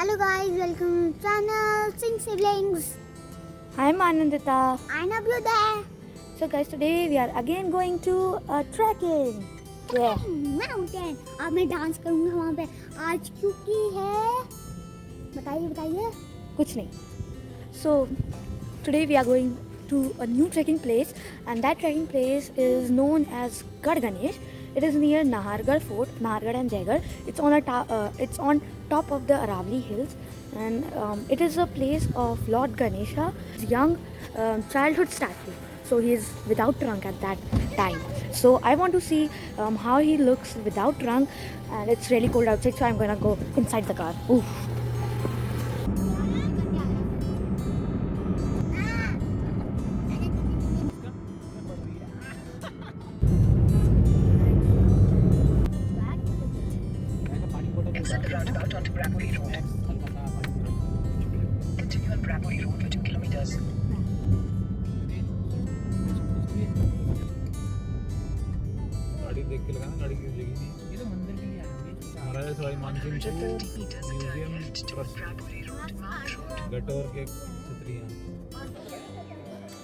Hello guys, welcome to channel Sing Siblings. I'm Anandita. I know you there. So guys, today we are again going to trekking. Yeah. Mountain. अब मैं dance करूँगा वहाँ पे आज क्योंकि है बताइए कुछ नहीं. So today we are going to a new trekking place, and that trekking place is known as Garh Ganesh. It is near Nahargarh Fort, Nahargarh and Jaigarh. It's on top of the Aravalli Hills, and it is a place of Lord Ganesha, his young childhood statue. So he is without trunk at that time. So I want to see how he looks without trunk, and it's really cold outside. So I'm gonna go inside the car. Oof. Roundabout onto Brackley Road. Continue on Brackley Road for 2 kilometers. गाड़ी देख के लगाना, गाड़ी की जगह नहीं. ये तो मंदिर के लिए आएंगे. महाराजा सवाई मानसिंह जी म्यूजियम गटोर के छतरियाँ.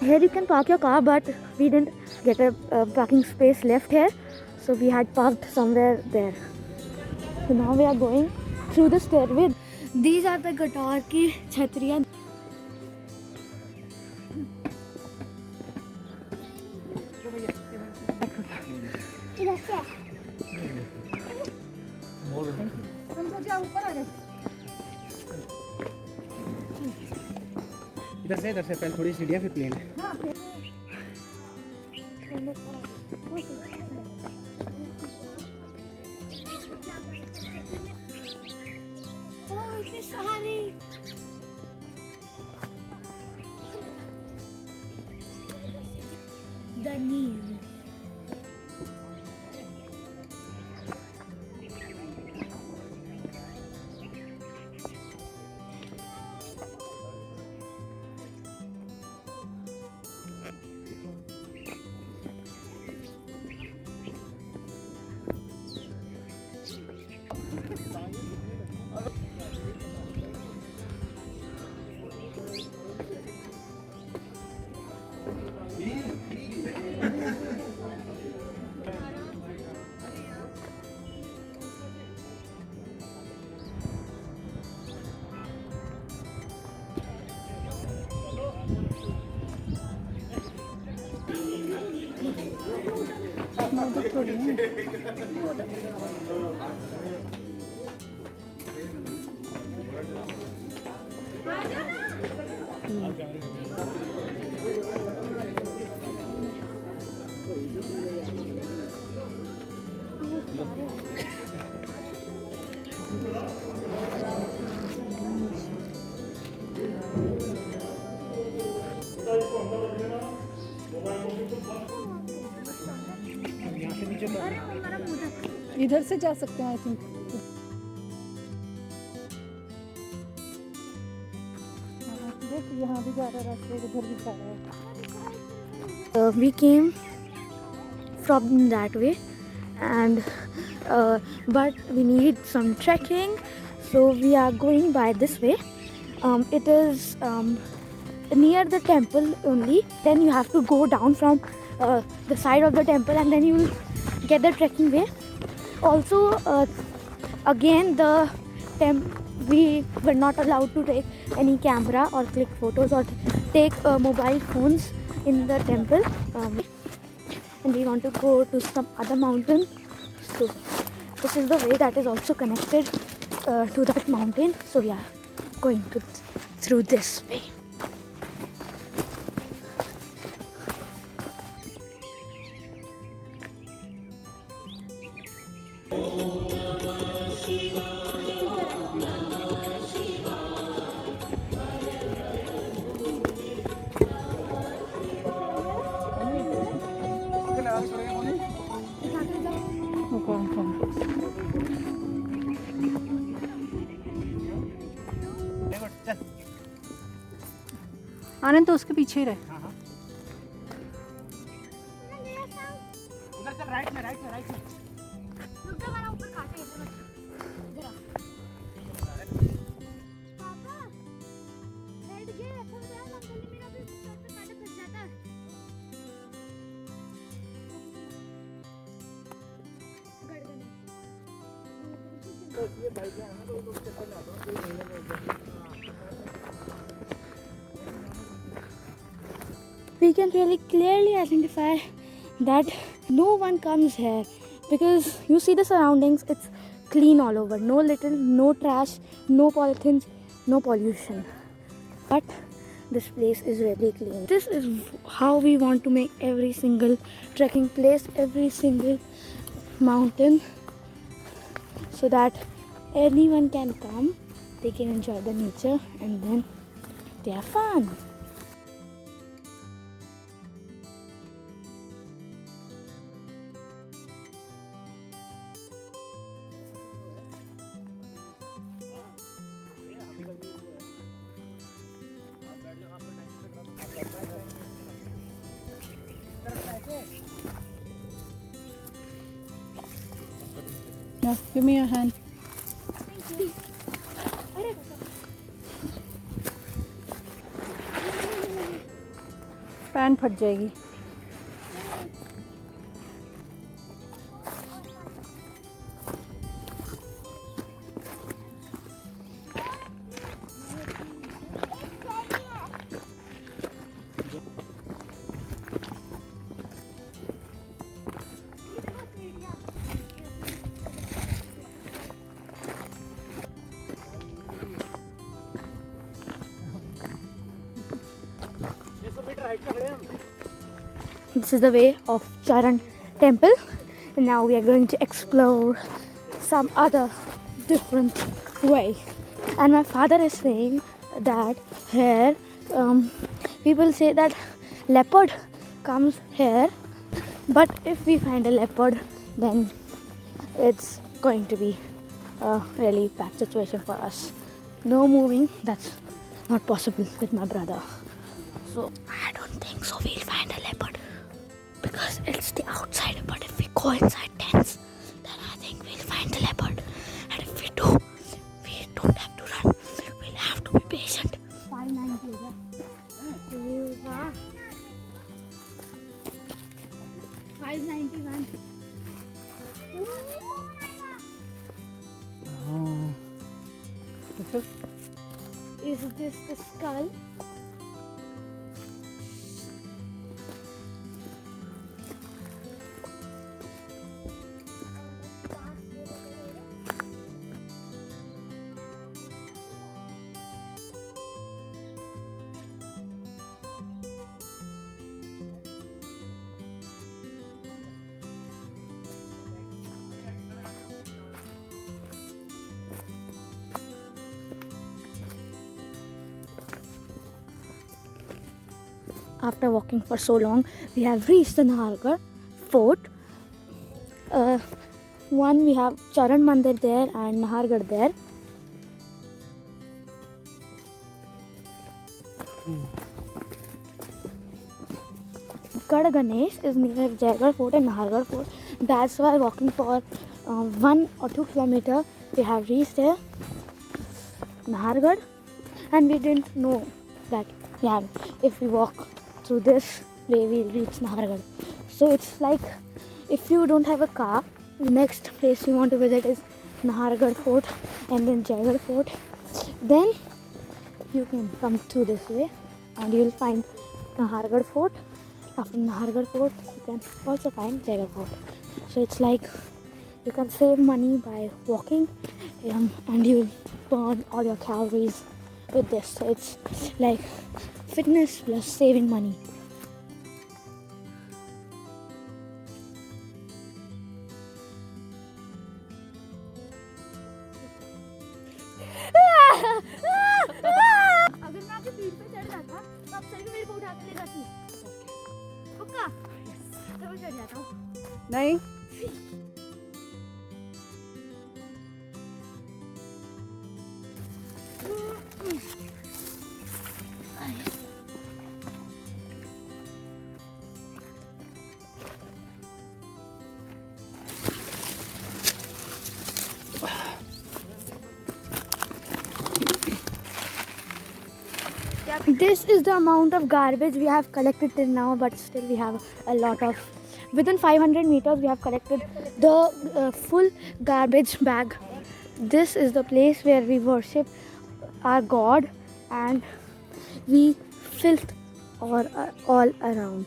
Here you can park your car, but we didn't get a parking space left here, so we had parked somewhere there. So now we are going through the stairway. These are the Gator ki chhatriyan. इधर से इधर से पहले थोड़ी सीढ़ियाँ फिर plane है. The Nile. इधर से जा सकते हैं आई थिंक. देख यहाँ भी जा रहा है रास्ते, उधर भी जा रहा है. We came from that way, and but we need some trekking, so we are going by this way. It is near the temple only. Then you have to go down from the side of the temple, and then you will get the trekking way. Also, again we were not allowed to take any camera or click photos or take mobile phones in the temple, and we want to go to some other mountain. So this is the way that is also connected to that mountain. So we are going through this way. आनंद तो उसके पीछे ही रहे. उधर चल, right में. रुक जा, ऊपर काटे इधर. We can really clearly identify that no one comes here because you see the surroundings, it's clean all over. No litter, no trash, no polythenes, no pollution. But this place is really clean. This is how we want to make every single trekking place, every single mountain, so that anyone can come, they can enjoy the nature, and then they have fun. Yeah, give me a hand. Pant फट जाएगी. This is the way of Charan temple, and now we are going to explore some other different way. And my father is saying that here people say that leopard comes here, but if we find a leopard, then it's going to be a really bad situation for us. No moving, that's not possible with my brother. So I don't think so we'll find a leopard because it's the outside. But if we go inside tents, then I think we'll find the leopard. And if we do, we don't have to run. We'll have to be patient. 590 591. Is this the skull? After walking for so long, we have reached the Nahargarh fort. One, we have Charan Mandir there and Nahargarh there. Gad Ganesh is near Jaigarh fort and Nahargarh fort. That's why walking for 1 or 2 kilometers we have reached there, Nahargarh, and we didn't know that if we walk through this way we'll reach Nahargarh. So it's like if you don't have a car, the next place you want to visit is Nahargarh fort and then Jaigarh fort. Then you can come through this way and you'll find Nahargarh fort. After Nahargarh fort you can also find Jaigarh fort. So it's like you can save money by walking and you'll burn all your calories with this. So it's like fitness plus saving money. अगर मैं आपकी पीठ पे चढ़ जाता तो आप सही में मेरे को उठा के ले जाती. पक्का? तो मैं चढ़ जाता हूँ. नहीं. This is the amount of garbage we have collected till now, but still we have a lot of. Within 500 meters, we have collected the full garbage bag this is the place where we worship our God, and we filth all around.